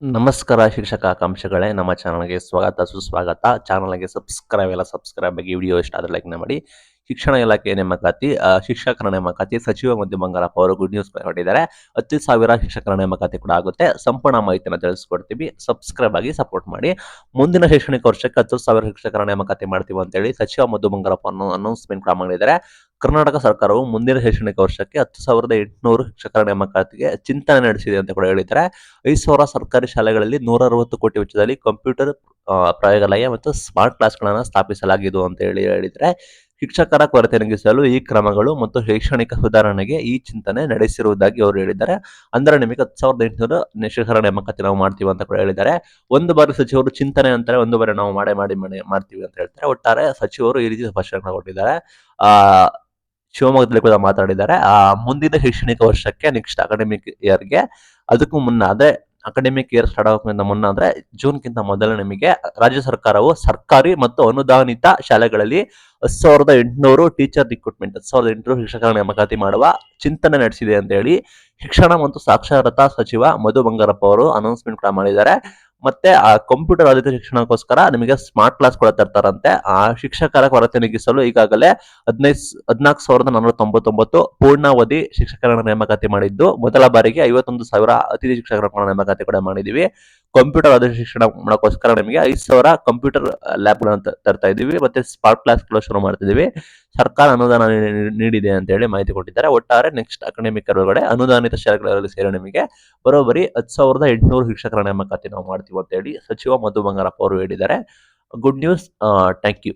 ನಮಸ್ಕಾರ ಶಿಕ್ಷಕ ಆಕಾಂಕ್ಷೆಗಳೇ, ನಮ್ಮ ಚಾನಲ್ಗೆ ಸ್ವಾಗತ ಸುಸ್ವಾಗತ. ಚಾನಲ್ಗೆ ಸಬ್ಸ್ಕ್ರೈಬ್ ಆಗಿ ವಿಡಿಯೋ ಇಷ್ಟ ಆದರೆ ಲೈಕ್ ಮಾಡಿ. ಶಿಕ್ಷಣ ಇಲಾಖೆ ನೇಮಕಾತಿ, ಶಿಕ್ಷಕರ ನೇಮಕಾತಿ ಸಚಿವ ಮಧು ಬಂಗಾರಪ್ಪ ಅವರು ಗುಡ್ ನ್ಯೂಸ್ ಹೊರಡಿದ್ದಾರೆ. 10,000 ಶಿಕ್ಷಕರ ನೇಮಕಾತಿ ಕೂಡ ಆಗುತ್ತೆ. ಸಂಪೂರ್ಣ ಮಾಹಿತಿಯನ್ನು ತಿಳಿಸ್ಕೊಡ್ತೀವಿ. ಸಬ್ಸ್ಕ್ರೈಬ್ ಆಗಿ ಸಪೋರ್ಟ್ ಮಾಡಿ. ಮುಂದಿನ ಶೈಕ್ಷಣಿಕ ವರ್ಷಕ್ಕೆ 10,000 ಶಿಕ್ಷಕರ ನೇಮಕಾತಿ ಮಾಡ್ತೀವಿ ಅಂತೇಳಿ ಸಚಿವ ಮಧು ಬಂಗಾರಪ್ಪ ಅನೌನ್ಸ್ಮೆಂಟ್ ಕೂಡ ಮಾಡಿದ್ದಾರೆ. ಕರ್ನಾಟಕ ಸರ್ಕಾರವು ಮುಂದಿನ ಶೈಕ್ಷಣಿಕ ವರ್ಷಕ್ಕೆ 10,800 ಶಿಕ್ಷಕರ ನೇಮಕಾತಿಗೆ ಚಿಂತನೆ ನಡೆಸಿದೆ ಅಂತ ಕೂಡ ಹೇಳಿದ್ದಾರೆ. 5,000 ಸರ್ಕಾರಿ ಶಾಲೆಗಳಲ್ಲಿ 160 ಕೋಟಿ ವೆಚ್ಚದಲ್ಲಿ ಕಂಪ್ಯೂಟರ್ ಪ್ರಯೋಗಾಲಯ ಮತ್ತು ಸ್ಮಾರ್ಟ್ ಕ್ಲಾಸ್ಗಳನ್ನು ಸ್ಥಾಪಿಸಲಾಗಿದೆ ಅಂತ ಹೇಳಿದರೆ, ಶಿಕ್ಷಕರ ಕೊರತೆ ನೀಗಿಸಲು ಈ ಕ್ರಮಗಳು ಮತ್ತು ಶೈಕ್ಷಣಿಕ ಸುಧಾರಣೆಗೆ ಈ ಚಿಂತನೆ ನಡೆಸಿರುವುದಾಗಿ ಅವರು ಹೇಳಿದ್ದಾರೆ. ಅಂದ್ರೆ ನಿಮಗೆ 10,800 ಶಿಕ್ಷಕರ ನೇಮಕಾತಿ ನಾವು ಮಾಡ್ತೀವಿ ಅಂತ ಕೂಡ ಹೇಳಿದ್ದಾರೆ. ಒಂದು ಬಾರಿ ಸಚಿವರು ಚಿಂತನೆ ಅಂತಾರೆ, ಒಂದು ಬಾರಿ ನಾವು ಮಾಡ್ತೀವಿ ಅಂತ ಹೇಳ್ತಾರೆ. ಒಟ್ಟಾರೆ ಸಚಿವರು ಈ ರೀತಿ ಸ್ಪಷ್ಟನೆ ಕೊಟ್ಟಿದ್ದಾರೆ. ಆ ಶಿವಮೊಗ್ಗದಲ್ಲಿ ಕೂಡ ಮಾತಾಡಿದ್ದಾರೆ. ಮುಂದಿನ ಶೈಕ್ಷಣಿಕ ವರ್ಷಕ್ಕೆ ನೆಕ್ಸ್ಟ್ ಅಕಾಡೆಮಿಕ್ ಇಯರ್ಗೆ ಅದಕ್ಕೂ ಮುನ್ನ ಅಂದ್ರೆ ಅಕಾಡೆಮಿಕ್ ಇಯರ್ ಸ್ಟಾರ್ಟ್ ಆಗೋಕ್ಕಿಂತ ಮುನ್ನ ಅಂದ್ರೆ ಜೂನ್ಗಿಂತ ಮೊದಲು ನಿಮಗೆ ರಾಜ್ಯ ಸರ್ಕಾರವು ಸರ್ಕಾರಿ ಮತ್ತು ಅನುದಾನಿತ ಶಾಲೆಗಳಲ್ಲಿ 10,800 ಟೀಚರ್ ರಿಕ್ರೂಟ್ಮೆಂಟ್ 10,800 ಶಿಕ್ಷಕರ ನೇಮಕಾತಿ ಮಾಡುವ ಚಿಂತನೆ ನಡೆಸಿದೆ ಅಂತ ಹೇಳಿ ಶಿಕ್ಷಣ ಮತ್ತು ಸಾಕ್ಷರತಾ ಸಚಿವ ಮಧು ಬಂಗಾರಪ್ಪ ಅವರು ಅನೌನ್ಸ್ಮೆಂಟ್ ಕೂಡ ಮಾಡಿದ್ದಾರೆ. ಮತ್ತೆ ಆ ಕಂಪ್ಯೂಟರ್ ಆಧಾರಿತ ಶಿಕ್ಷಣಕ್ಕೋಸ್ಕರ ನಿಮಗೆ ಸ್ಮಾರ್ಟ್ ಕ್ಲಾಸ್ ಕೂಡ ತರ್ತಾರಂತೆ. ಆ ಶಿಕ್ಷಕರ ಕೊರತೆ ನೀಗಿಸಲು ಈಗಾಗಲೇ 14,499 ಪೂರ್ಣಾವಧಿ ಶಿಕ್ಷಕರನ್ನ ನೇಮಕಾತಿ ಮಾಡಿದ್ದು, ಮೊದಲ ಬಾರಿಗೆ 51,000 ಅತಿಥಿ ಶಿಕ್ಷಕರ ನೇಮಕಾತಿ ಕೂಡ ಮಾಡಿದೀವಿ. ಕಂಪ್ಯೂಟರ್ ಆಧಾರಿತ ಶಿಕ್ಷಣ ಮಾಡೋಕ್ಕೋಸ್ಕರ ನಿಮಗೆ 5,000 ಕಂಪ್ಯೂಟರ್ ಲ್ಯಾಬ್ಗಳನ್ನು ತರ್ತಾ ಇದೀವಿ. ಮತ್ತೆ ಸ್ಮಾರ್ಟ್ ಕ್ಲಾಸ್ ಶುರು ಮಾಡ್ತಿದೀವಿ. ಸರ್ಕಾರ ಅನುದಾನ ನೀಡಿದೆ ಅಂತ ಹೇಳಿ ಮಾಹಿತಿ ಕೊಟ್ಟಿದ್ದಾರೆ. ಒಟ್ಟಾರೆ ನೆಕ್ಸ್ಟ್ ಅಕಾಡೆಮಿಕ್ ಒಳಗಡೆ ಅನುದಾನಿತ ಶಾಲೆಗಳಲ್ಲಿ ಸೇರಿ ನಿಮಗೆ ಬರೋಬ್ಬರಿ 10,800 ಶಿಕ್ಷಕರ ನೇಮಕಾತಿ ನಾವು ಮಾಡ್ತೀವಿ ಅಂತ ಹೇಳಿ ಸಚಿವ ಮಧು ಬಂಗಾರಪ್ಪ ಅವರು ಹೇಳಿದ್ದಾರೆ. Good news. Thank you.